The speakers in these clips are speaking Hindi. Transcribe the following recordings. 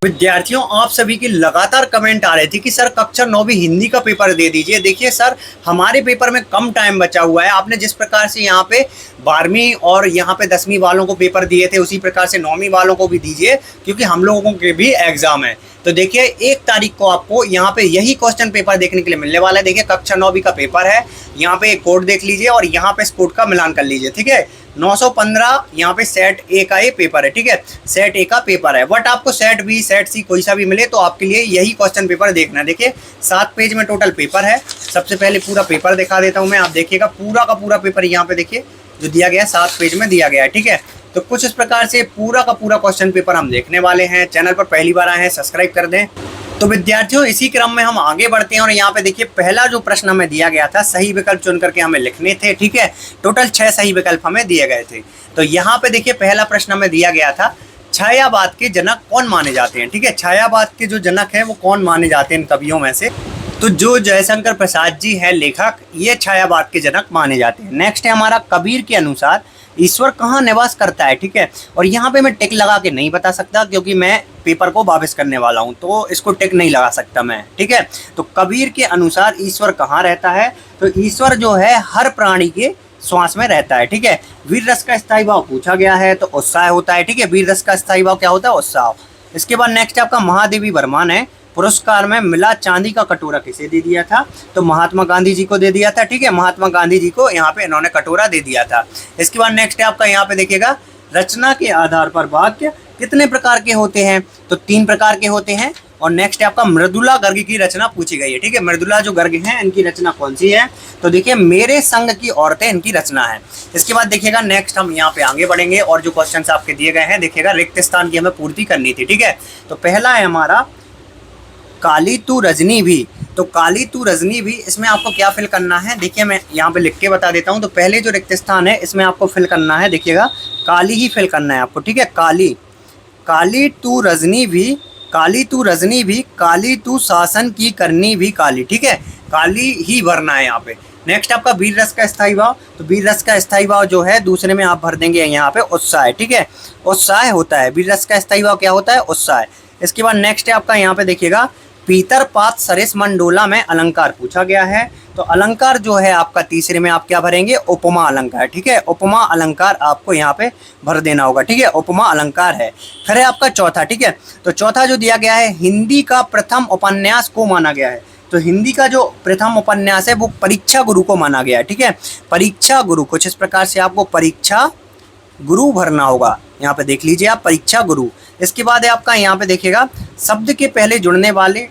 विद्यार्थियों, आप सभी की लगातार कमेंट आ रहे थे कि सर कक्षा 9वीं हिंदी का पेपर दे दीजिए। देखिए सर, हमारे पेपर में कम टाइम बचा हुआ है। आपने जिस प्रकार से यहाँ पे 12वीं और यहाँ पे 10वीं वालों को पेपर दिए थे, उसी प्रकार से 9वीं वालों को भी दीजिए, क्योंकि हम लोगों के भी एग्जाम है। तो देखिए 1 तारीख को आपको यहाँ पे यही क्वेश्चन पेपर देखने के लिए मिलने वाला है। देखिए कक्षा 9वीं का पेपर है, यहाँ पे एक कोड देख लीजिए और यहाँ पे इस कोड का मिलान कर लीजिए। ठीक है, 915 यहाँ पे सेट ए का ये पेपर है। ठीक है, सेट ए का पेपर है, बट आपको सेट बी सेट सी कोई सा भी मिले तो आपके लिए यही क्वेश्चन पेपर देखना है। देखिए 7 पेज में टोटल पेपर है। सबसे पहले पूरा पेपर दिखा देता हूँ मैं, आप देखिएगा पूरा का पूरा पेपर यहाँ पे देखिए जो दिया गया है 7 पेज में दिया गया है। ठीक है, तो कुछ इस प्रकार से पूरा का पूरा क्वेश्चन पेपर हम देखने वाले हैं। चैनल पर पहली बार आए हैं, सब्सक्राइब कर दें। तो विद्यार्थियों, इसी क्रम में हम आगे बढ़ते हैं और यहाँ पे देखिए पहला जो प्रश्न हमें दिया गया था, सही विकल्प चुन करके हमें लिखने थे। ठीक है, टोटल 6 सही विकल्प हमें दिए गए थे। तो यहाँ पे देखिए पहला प्रश्न हमें दिया गया था, छायावाद के जनक कौन माने जाते हैं। ठीक है, छायावाद के जो जनक हैं वो कौन माने जाते हैं इन कवियों में से। तो जो जयशंकर प्रसाद जी है लेखक, ये छायावाद के जनक माने जाते हैं। नेक्स्ट है हमारा, कबीर के अनुसार ईश्वर कहाँ निवास करता है। ठीक है, और यहाँ पे मैं टिक लगा के नहीं बता सकता क्योंकि मैं पेपर को वापस करने वाला हूँ, तो इसको टिक नहीं लगा सकता मैं। ठीक है, तो कबीर के अनुसार ईश्वर कहाँ रहता है, तो ईश्वर जो है हर प्राणी के श्वास में रहता है। ठीक है, वीर रस का स्थायी भाव पूछा गया है तो उत्साह होता है। ठीक है, वीर रस का स्थायी भाव क्या होता है, उत्साह। इसके बाद नेक्स्ट आपका महादेवी वर्मन है, पुरस्कार में मिला चांदी का कटोरा किसे दे दिया था, तो महात्मा गांधी जी को दे दिया था। ठीक है, महात्मा गांधी जी को यहाँ पे इन्होंने कटोरा दे दिया था। इसके बाद नेक्स्ट है आपका, यहाँ पे देखिएगा, रचना के आधार पर वाक्य कितने प्रकार के होते हैं, तो 3 प्रकार के होते हैं। और नेक्स्ट है आपका, मृदुला गर्ग की रचना पूछी गई है। ठीक है, मृदुला जो गर्ग हैं इनकी रचना कौन सी है, तो देखिए मेरे संग की औरतें इनकी रचना है। इसके बाद देखिएगा नेक्स्ट हम यहाँ पे आगे बढ़ेंगे और जो क्वेश्चन आपके दिए गए हैं, देखिएगा रिक्त स्थान की हमें पूर्ति करनी थी। ठीक है, तो पहला है हमारा काली तू रजनी भी। तो काली तू रजनी भी, इसमें आपको क्या फिल करना है, देखिए मैं यहाँ पे लिख के बता देता हूँ। तो पहले जो रिक्त स्थान है इसमें आपको फिल करना है, देखिएगा काली ही फिल करना है आपको। ठीक है, काली, काली तू रजनी भी, काली तू रजनी भी, काली तू शासन की करनी भी काली। ठीक है, काली ही भरना है यहाँ पे। नेक्स्ट आपका वीर रस का स्थायी भाव, तो वीर रस का स्थायी भाव जो है दूसरे में आप भर देंगे यहाँ पे उत्साह। ठीक है, उत्साह होता है, वीर रस का स्थायी भाव क्या होता है, उत्साह। इसके बाद नेक्स्ट है आपका, यहाँ पे देखिएगा, पीतर पात सरिस मंडोला में अलंकार पूछा गया है। तो अलंकार जो है आपका तीसरे में आप क्या भरेंगे, उपमा अलंकार। ठीक है, उपमा अलंकार आपको यहाँ पे भर देना होगा। ठीक है, उपमा अलंकार है। फिर है आपका चौथा। ठीक है, तो चौथा जो दिया गया है, हिंदी का प्रथम उपन्यास को माना गया है। तो हिंदी का जो प्रथम उपन्यास है वो परीक्षा गुरु को माना गया है। ठीक है, परीक्षा गुरु, कुछ इस प्रकार से आपको परीक्षा गुरु भरना होगा। यहाँ पे देख लीजिए आप, परीक्षा गुरु। इसके बाद है आपका, यहाँ पे देखिएगा, शब्द के पहले जुड़ने वाले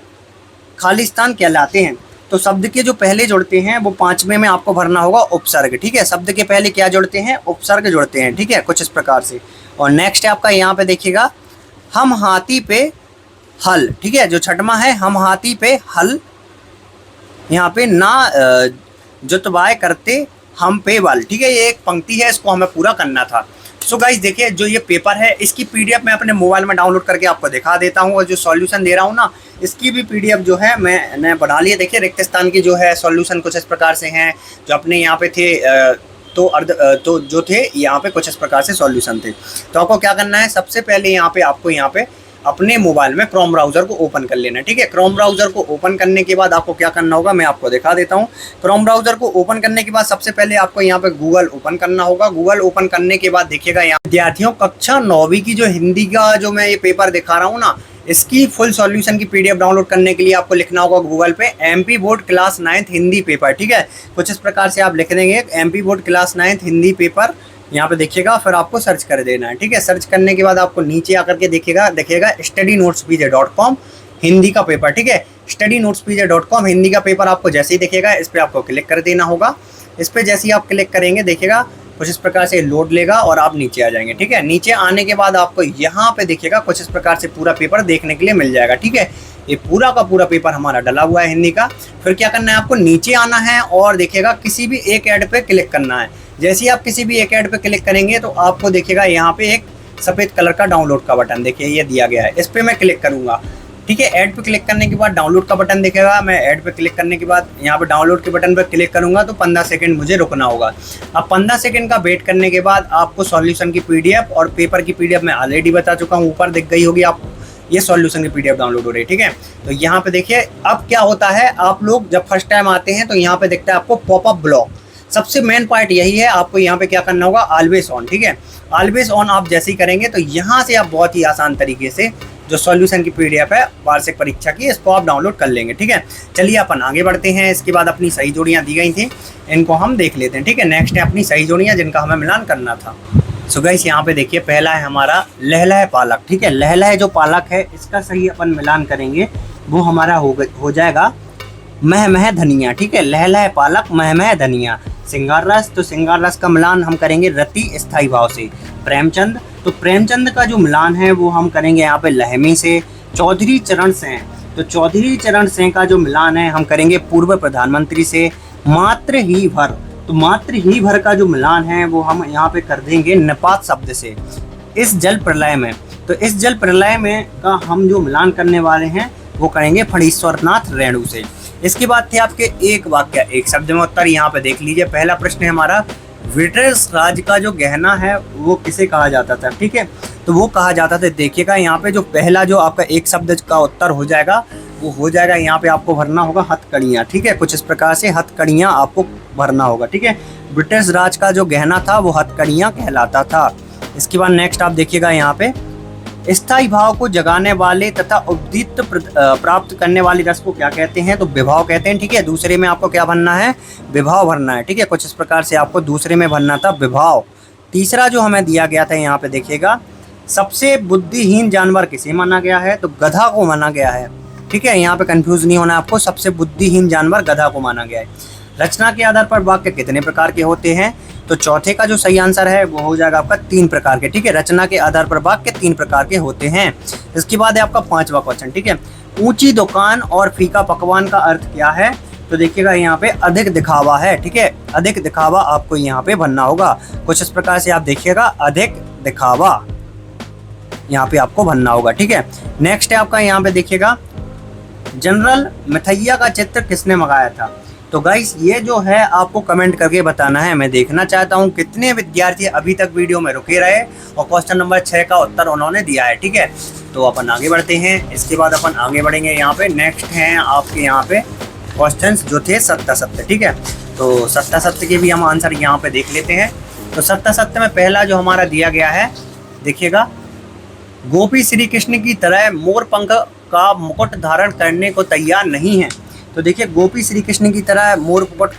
खालिस्तान कहलाते हैं। तो शब्द के जो पहले जुड़ते हैं वो 5वें में आपको भरना होगा उपसर्ग। ठीक है, शब्द के पहले क्या जुड़ते हैं, उपसर्ग जुड़ते हैं। ठीक है, कुछ इस प्रकार से। और नेक्स्ट है आपका, यहाँ पे देखिएगा, हम हाथी पे हल। ठीक है, जो छठवां है, हम हाथी पे हल, यहाँ पे ना जुतवाए करते हम पे बल। ठीक है, ये एक पंक्ति है, इसको हमें पूरा करना था। सो गाइस देखिए, जो ये पेपर है इसकी पीडीएफ मैं अपने मोबाइल में डाउनलोड करके आपको दिखा देता हूँ, और जो सॉल्यूशन दे रहा हूँ ना, इसकी भी पीडीएफ जो है मैंने बना ली है। देखिए रिक्त स्थान की जो है सॉल्यूशन कुछ इस प्रकार से हैं, जो अपने यहाँ पे थे तो जो थे यहाँ पे कुछ इस प्रकार से सॉल्यूशन थे। तो आपको क्या करना है, सबसे पहले यहाँ पे आपको यहाँ पे अपने मोबाइल में क्रोम ब्राउज़र को ओपन कर लेना है। ठीक है, क्रोम ब्राउज़र को ओपन करने के बाद आपको क्या करना होगा, मैं आपको दिखा देता हूँ। क्रोम ब्राउज़र को ओपन करने के बाद सबसे पहले आपको यहाँ पे गूगल ओपन करना होगा। गूगल ओपन करने के बाद देखिएगा, यहाँ विद्यार्थियों कक्षा 9वीं की जो हिंदी का जो मैं ये पेपर दिखा रहा हूँ ना, इसकी फुल सॉल्यूशन की पीडीएफ डाउनलोड करने के लिए आपको लिखना होगा गूगल पे MP board class 9th Hindi paper. ठीक है, कुछ इस प्रकार से आप लिख देंगे MP board class 9th Hindi paper, यहाँ पे देखिएगा, फिर आपको सर्च कर देना है। ठीक है, सर्च करने के बाद आपको नीचे आकर के देखिएगा studynotespj.com हिंदी का पेपर। ठीक है, studynotespj.com हिंदी का पेपर आपको जैसे ही देखिएगा, इस पर आपको क्लिक कर देना होगा। इस पर जैसे ही आप क्लिक करेंगे, देखिएगा कुछ इस प्रकार से लोड लेगा और आप नीचे आ जाएंगे। ठीक है, नीचे आने के बाद आपको यहाँ पे देखिएगा कुछ इस प्रकार से पूरा पेपर देखने के लिए मिल जाएगा। ठीक है, ये पूरा का पूरा पेपर हमारा डला हुआ है हिंदी का। फिर क्या करना है, आपको नीचे आना है और देखिएगा किसी भी एक ऐड पे क्लिक करना है। जैसे ही आप किसी भी एक ऐड पे क्लिक करेंगे तो आपको देखिएगा यहाँ पे एक सफ़ेद कलर का डाउनलोड का बटन, देखिए ये दिया गया है, इस पर मैं क्लिक करूँगा। ठीक है, ऐड पे क्लिक करने के बाद डाउनलोड का बटन दिखेगा। मैं ऐड पे क्लिक करने के बाद यहाँ पे डाउनलोड के बटन पर क्लिक करूँगा तो 15 सेकंड मुझे रुकना होगा। अब 15 सेकंड का वेट करने के बाद आपको सॉल्यूशन की पीडीएफ और पेपर की पीडीएफ मैं ऑलरेडी बता चुका हूँ, ऊपर दिख गई होगी आपको। ये सॉल्यूशन की पीडीएफ डाउनलोड हो रही है, ठीक है। तो यहाँ पे देखिए अब क्या होता है, आप लोग जब फर्स्ट टाइम आते हैं तो यहाँ पे दिखता है आपको पॉपअप ब्लॉक। सबसे मेन पॉइंट यही है, आपको यहाँ पे क्या करना होगा, ऑलवेज ऑन, ठीक है। ऑलवेज ऑन आप जैसे ही करेंगे तो यहाँ से आप बहुत ही आसान तरीके से जो सॉल्यूशन की पीडीएफ है वार्षिक परीक्षा की, इसको आप डाउनलोड कर लेंगे, ठीक है। चलिए अपन आगे बढ़ते हैं। इसके बाद अपनी सही जोड़ियाँ दी गई थी, इनको हम देख लेते हैं, ठीक है। नेक्स्ट है अपनी सही जोड़ियाँ जिनका हमें मिलान करना था। सो गाइस यहाँ पे देखिए पहला है हमारा लहलह पालक, ठीक है। लहलह जो पालक है इसका सही अपन मिलान करेंगे, वो हमारा हो जाएगा मह मह धनिया, ठीक है। लहलह पालक मह मह धनिया। सिंगार रस, तो सिंगार रस का मिलान हम करेंगे रति स्थाई भाव से। प्रेमचंद, तो प्रेमचंद का जो मिलान है वो हम करेंगे यहाँ पे लहमी से। चौधरी चरण सिंह, तो चौधरी चरण सिंह का जो मिलान है हम करेंगे पूर्व प्रधानमंत्री से। मात्र ही भर, तो मात्र ही भर का जो मिलान है वो हम यहाँ पे कर देंगे निपात शब्द से। इस जल प्रलय में, तो इस जल प्रलय में का हम जो मिलान करने वाले हैं वो करेंगे फणीश्वरनाथ रेणु से। इसके बाद थे आपके एक वाक्य एक शब्द में उत्तर। यहाँ पे देख लीजिए पहला प्रश्न है हमारा, ब्रिटिश राज का जो गहना है वो किसे कहा जाता था, ठीक है। तो वो कहा जाता था, देखिएगा यहाँ पे जो पहला जो आपका एक शब्द का उत्तर हो जाएगा वो हो जाएगा, यहाँ पे आपको भरना होगा हथकड़ियाँ, ठीक है। कुछ इस प्रकार से हथकड़ियाँ आपको भरना होगा, ठीक है। ब्रिटिश राज का जो गहना था वो हथकड़ियाँ कहलाता था। इसके बाद नेक्स्ट आप देखिएगा यहाँ पे, स्थायी भाव को जगाने वाले तथा उद्दीप्त प्राप्त करने वाली रस को क्या कहते हैं, तो विभाव कहते हैं, ठीक है। दूसरे में आपको क्या भरना है, विभाव भरना है, ठीक है। कुछ इस प्रकार से आपको दूसरे में भरना था विभाव। तीसरा जो हमें दिया गया था यहाँ पे देखिएगा, सबसे बुद्धिहीन जानवर किसे माना गया है, तो गधा को माना गया है, ठीक है। यहाँ पे कंफ्यूज नहीं होना आपको, सबसे बुद्धिहीन जानवर गधा को माना गया है। रचना के आधार पर वाक्य कितने प्रकार के होते हैं, तो चौथे का जो सही आंसर है वो हो जाएगा आपका 3 प्रकार के, ठीक है। रचना के आधार पर वाक्य 3 प्रकार के होते हैं। इसके बाद है आपका 5वां क्वेश्चन, ठीक है। ऊंची दुकान और फीका पकवान का अर्थ क्या है, तो देखिएगा यहाँ पे अधिक दिखावा है, ठीक है। अधिक दिखावा आपको यहाँ पे भरना होगा। कुछ इस प्रकार से आप देखिएगा, अधिक दिखावा यहाँ पे आपको भरना होगा, ठीक है। नेक्स्ट है आपका यहाँ पे देखिएगा, जनरल मिथैया का चित्र किसने मंगाया था, तो गाइस ये जो है आपको कमेंट करके बताना है। मैं देखना चाहता हूँ कितने विद्यार्थी अभी तक वीडियो में रुके रहे और क्वेश्चन नंबर 6 का उत्तर उन्होंने दिया है, ठीक है। तो अपन आगे बढ़ते हैं। इसके बाद अपन आगे बढ़ेंगे, यहाँ पे नेक्स्ट हैं आपके यहाँ पे क्वेश्चंस जो थे सत्य सत्य, ठीक है। तो सत्य सत्य के भी हम आंसर यहाँ पे देख लेते हैं। तो सत्य सत्य में पहला जो हमारा दिया गया है देखिएगा, गोपी श्री कृष्ण की तरह मोर पंख का मुकुट धारण करने को तैयार नहीं है। तो देखिए गोपी श्री कृष्ण की तरह मोर मुकुट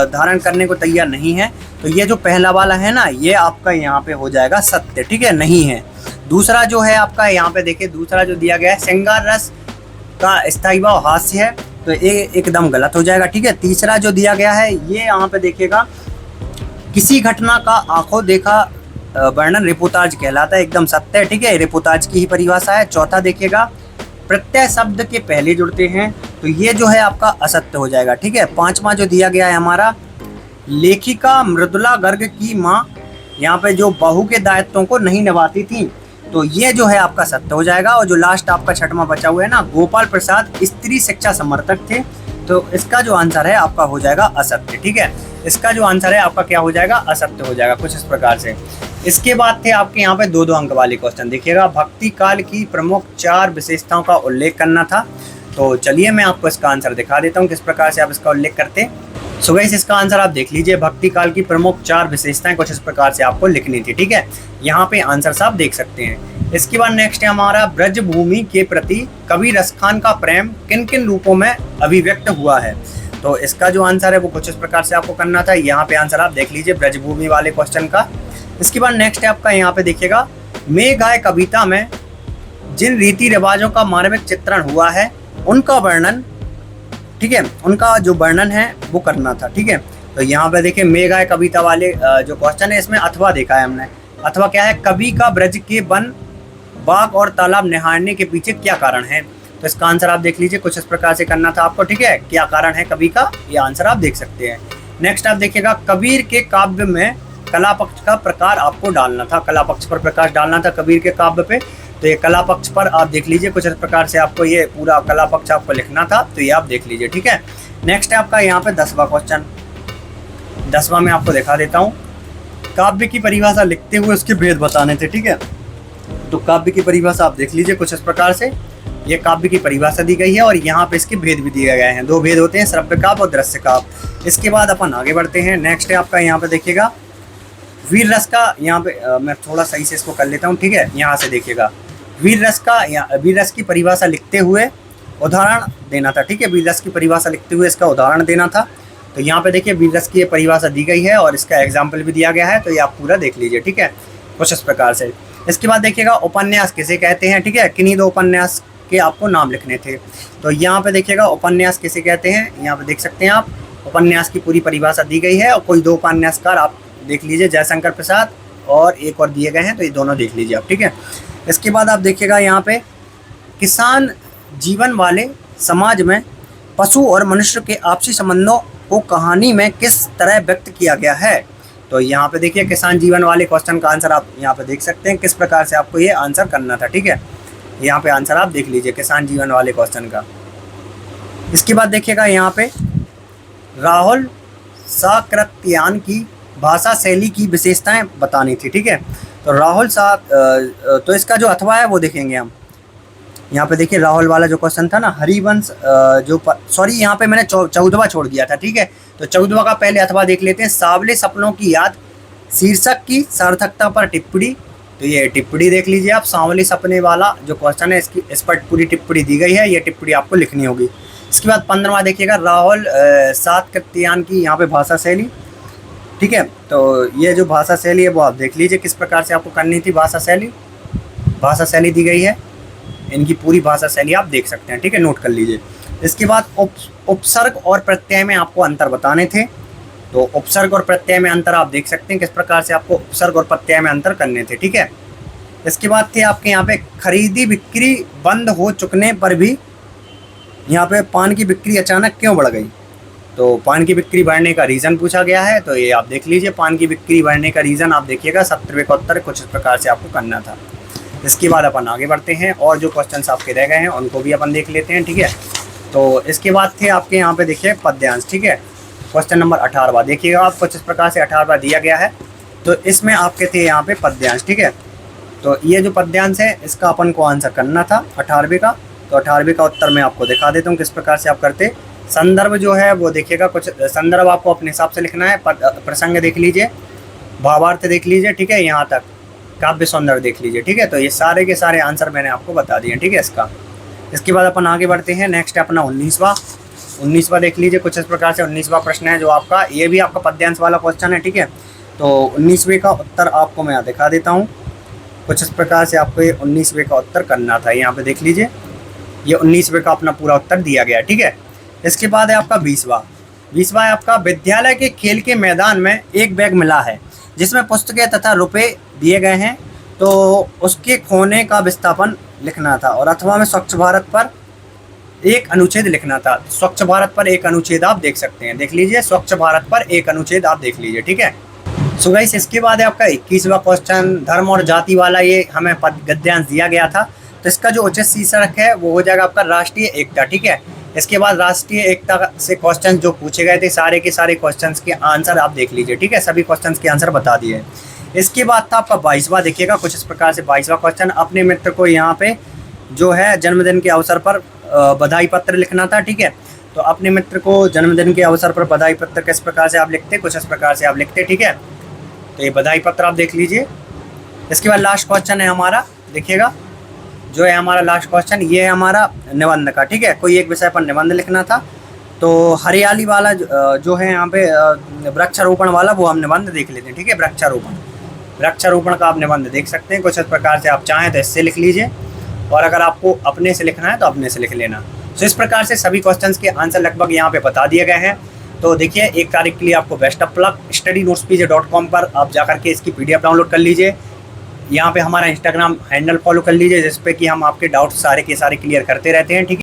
धारण करने को तैयार नहीं है, तो ये जो पहला वाला है ना ये आपका यहाँ पे हो जाएगा सत्य, ठीक है, नहीं है। दूसरा जो है आपका यहाँ पे देखिए, दूसरा जो दिया गया है श्रृंगार रस का स्थायी भाव हास्य है, तो ये एकदम गलत हो जाएगा, ठीक है। तीसरा जो दिया गया है ये यहाँ पे देखिएगा, किसी घटना का आंखों देखा वर्णन रिपोर्टाज कहलाता है, एकदम सत्य है, ठीक है। रिपोर्टाज की ही परिभाषा है। चौथा देखिएगा, प्रत्यय शब्द के पहले जुड़ते हैं, तो ये जो है आपका असत्य हो जाएगा, ठीक है। 5वां जो दिया गया है हमारा, लेखिका मृदुला गर्ग की माँ यहाँ पे जो बहू के दायित्वों को नहीं निभाती थी, तो ये जो है आपका सत्य हो जाएगा। और जो लास्ट आपका 6वां बचा हुआ है ना, गोपाल प्रसाद स्त्री शिक्षा समर्थक थे, तो इसका जो आंसर है आपका हो जाएगा असत्य, ठीक है। इसका जो आंसर है आपका क्या हो जाएगा, असत्य हो जाएगा, कुछ इस प्रकार से। इसके बाद थे आपके यहाँ पे 2-2 अंक वाले क्वेश्चन देखिएगा, भक्ति काल की प्रमुख 4 विशेषताओं का उल्लेख करना था। तो चलिए मैं आपको इसका आंसर दिखा देता हूँ किस प्रकार से आप इसका उल्लेख करते। सो गाइस इसका आंसर आप देख लीजिए, भक्ति काल की प्रमुख 4 विशेषताएं कुछ इस प्रकार से आपको लिखनी थी, ठीक है। यहाँ पे आंसर आप देख सकते हैं। इसके बाद नेक्स्ट है हमारा, ब्रज भूमि के प्रति कवि रसखान का प्रेम किन किन रूपों में अभिव्यक्त हुआ है, तो इसका जो आंसर है वो कुछ इस प्रकार से आपको करना था। यहाँ पे आंसर आप देख लीजिए ब्रज भूमि वाले क्वेश्चन का। इसके बाद नेक्स्ट है आपका यहाँ पे देखिएगा, मेघाय कविता में जिन रीति रिवाजों का मानविक चित्रण हुआ है उनका वर्णन, ठीक है, उनका जो वर्णन है वो करना था, ठीक है। तो यहाँ पे देखिए मेघाय कविता वाले जो क्वेश्चन है इसमें अथवा देखा है हमने। अथवा क्या है, कवि का ब्रज के वन बाग और तालाब निहारने के पीछे क्या कारण है, तो इसका आंसर आप देख लीजिए, कुछ इस प्रकार से करना था आपको, ठीक है। क्या कारण है कवि का, ये आंसर आप देख सकते हैं। नेक्स्ट आप देखिएगा, कबीर के काव्य में कला पक्ष का प्रकार आपको डालना था, कला पक्ष पर प्रकाश डालना था कबीर के काव्य पे, तो ये कला पक्ष पर आप देख लीजिए, कुछ इस प्रकार से आपको ये पूरा कला पक्ष आपको लिखना था, तो ये आप देख लीजिए, ठीक है। नेक्स्ट है आपका यहाँ पे 10वां क्वेश्चन। 10वां में आपको दिखा देता हूँ, काव्य की परिभाषा लिखते हुए उसके भेद बताने थे, ठीक है। तो काव्य की परिभाषा आप देख लीजिए कुछ इस प्रकार से, ये काव्य की परिभाषा दी गई है और यहाँ पे इसके भेद भी दिए गए हैं। दो भेद होते हैं, श्रव्य काव्य और दृश्य काव्य। इसके बाद अपन आगे बढ़ते हैं। नेक्स्ट है आपका यहाँ पे देखिएगा वीर रस का, यहाँ पे मैं थोड़ा सही से इसको कर लेता हूँ, ठीक है। यहाँ से देखिएगा वीर रस की परिभाषा लिखते हुए उदाहरण देना था, ठीक है। वीर रस की परिभाषा लिखते हुए इसका उदाहरण देना था। तो यहाँ पे देखिए वीर रस की ये परिभाषा दी गई है और इसका एग्जाम्पल भी दिया गया है, तो ये आप पूरा देख लीजिए, ठीक है, कुछ इस प्रकार से। इसके बाद देखिएगा उपन्यास किसे कहते हैं, ठीक है। किन्हीं दो उपन्यास के आपको नाम लिखने थे। तो यहाँ पे देखिएगा उपन्यास किसे कहते हैं, यहाँ पे देख सकते हैं आप, उपन्यास की पूरी परिभाषा दी गई है और कोई दो उपन्यासकार आप देख लीजिए, जयशंकर प्रसाद और एक और दिए गए हैं, तो ये दोनों देख लीजिए आप, ठीक है। इसके बाद आप देखिएगा यहाँ पे किसान जीवन वाले समाज में पशु और मनुष्य के आपसी संबंधों को कहानी में किस तरह व्यक्त किया गया है। तो यहाँ पे देखिए किसान जीवन वाले क्वेश्चन का आंसर आप यहाँ पे देख सकते हैं, किस प्रकार से आपको ये आंसर करना था, ठीक है। यहाँ पे आंसर आप देख लीजिए किसान जीवन वाले क्वेश्चन का। इसके बाद देखिएगा यहाँ पे राहुल साकृत्यायन की भाषा शैली की विशेषताएं बतानी थी, ठीक है। तो राहुल तो इसका जो अथवा है वो देखेंगे हम। यहाँ पे देखिए राहुल वाला जो क्वेश्चन था ना, हरिवंश सॉरी यहाँ पे मैंने 14वां छोड़ दिया था, ठीक है। तो 14वां का पहले अथवा देख लेते हैं। सावले सपनों की याद शीर्षक की सार्थकता पर टिप्पणी। तो ये टिप्पणी देख लीजिए आप, सांवले सपने वाला जो क्वेश्चन है इस पर पूरी टिप्पणी दी गई है, ये टिप्पणी आपको लिखनी होगी। इसके बाद 15वां देखिएगा राहुल सातकृत्यायन की यहाँ पे भाषा शैली, ठीक है। तो ये जो भाषा शैली है वो आप देख लीजिए किस प्रकार से आपको करनी थी। भाषा शैली दी गई है, इनकी पूरी भाषा शैली आप देख सकते हैं, ठीक है, नोट कर लीजिए। इसके बाद उपसर्ग और प्रत्यय में आपको अंतर बताने थे। तो उपसर्ग और प्रत्यय में अंतर आप देख सकते हैं किस प्रकार से आपको उपसर्ग और प्रत्यय में अंतर करने थे, ठीक है। इसके बाद थे आपके यहाँ पे खरीदी बिक्री बंद हो चुकने पर भी यहाँ पे पान की बिक्री अचानक क्यों बढ़ गई। तो पान की बिक्री बढ़ने का रीज़न पूछा गया है, तो ये आप देख लीजिए पान की बिक्री बढ़ने का रीज़न आप देखिएगा 70वें का उत्तर कुछ इस प्रकार से आपको करना था। इसके बाद अपन आगे बढ़ते हैं और जो क्वेश्चंस आपके रह गए हैं उनको भी अपन देख लेते हैं, ठीक है। तो इसके बाद थे आपके यहाँ पे देखिए पद्यांश, ठीक है। क्वेश्चन नंबर 18वां देखिएगा आप, कुछ इस प्रकार से 18वां दिया गया है। तो इसमें आपके थे यहाँ पे पद्यांश, ठीक है। तो ये जो पद्यांश है इसका अपन को आंसर करना था 18वें का। तो 18वें का उत्तर मैं आपको दिखा देता हूँ किस प्रकार से आप करते। संदर्भ जो है वो देखिएगा, कुछ संदर्भ आपको अपने हिसाब से लिखना है। प्रसंग देख लीजिए, भावार्थ देख लीजिए, ठीक है, यहाँ तक काव्य सौंदर्य देख लीजिए, ठीक है। तो ये सारे के सारे आंसर मैंने आपको बता दिए, ठीक है इसका। इसके बाद अपन आगे बढ़ते हैं। नेक्स्ट है अपना 19वां देख लीजिए, कुछ इस प्रकार से 19वां प्रश्न है जो आपका, ये भी आपका पद्यांश वाला क्वेश्चन है, ठीक है। तो 19वें का उत्तर आपको मैं दिखा देता हूँ, कुछ इस प्रकार से आपको ये 19वें का उत्तर करना था। यहाँ पे देख लीजिए ये 19वें का अपना पूरा उत्तर दिया गया, ठीक है। इसके बाद है आपका 20वां है आपका, विद्यालय के खेल के मैदान में एक बैग मिला है जिसमें पुस्तकें तथा रुपए दिए गए हैं, तो उसके खोने का विस्थापन लिखना था। और अथवा में स्वच्छ भारत पर एक अनुच्छेद लिखना था। स्वच्छ भारत पर एक अनुच्छेद आप देख सकते हैं, देख लीजिए, स्वच्छ भारत पर एक अनुच्छेद आप देख लीजिए, ठीक है। सो गाइस इसके बाद है आपका 21वां क्वेश्चन, धर्म और जाति वाला, ये हमें गद्यांश दिया गया था। तो इसका जो उचित शीर्षक है वो हो जाएगा आपका राष्ट्रीय एकता, ठीक है। इसके बाद राष्ट्रीय एकता से क्वेश्चन जो पूछे गए थे सारे के सारे क्वेश्चंस के आंसर आप देख लीजिए, ठीक है, सभी क्वेश्चंस के आंसर बता दिए। इसके बाद था आपका 22वां देखिएगा, कुछ इस प्रकार से 22वां क्वेश्चन, अपने मित्र को यहाँ पे जो है जन्मदिन के अवसर पर बधाई पत्र लिखना था, ठीक है। तो अपने मित्र को जन्मदिन के अवसर पर बधाई पत्र किस प्रकार से आप लिखते, कुछ इस प्रकार से आप लिखते, ठीक है। तो ये बधाई पत्र आप देख लीजिए। इसके बाद लास्ट क्वेश्चन है हमारा, देखिएगा जो है हमारा लास्ट क्वेश्चन, ये है हमारा निबंध का, ठीक है। कोई एक विषय पर निबंध लिखना था। तो हरियाली वाला जो है यहाँ पे वृक्षारोपण वाला, वो हम निबंध देख लेते हैं, ठीक है। वृक्षारोपण का आप निबंध देख सकते हैं, कुछ इस प्रकार से आप चाहें तो इससे लिख लीजिए, और अगर आपको अपने से लिखना है तो अपने से लिख लेना। तो इस प्रकार से सभी क्वेश्चंस के आंसर लगभग यहाँ पे बता दिए गए हैं। तो देखिए 1 तारीख के लिए आपको बेस्ट ऑफ लक। StudyNotesPJ.com पर आप जाकर के इसकी PDF डाउनलोड कर लीजिए। यहाँ पे हमारा इंस्टाग्राम हैंडल फॉलो कर लीजिए, जिस पे कि हम आपके डाउट्स सारे के सारे क्लियर करते रहते हैं, ठीक है।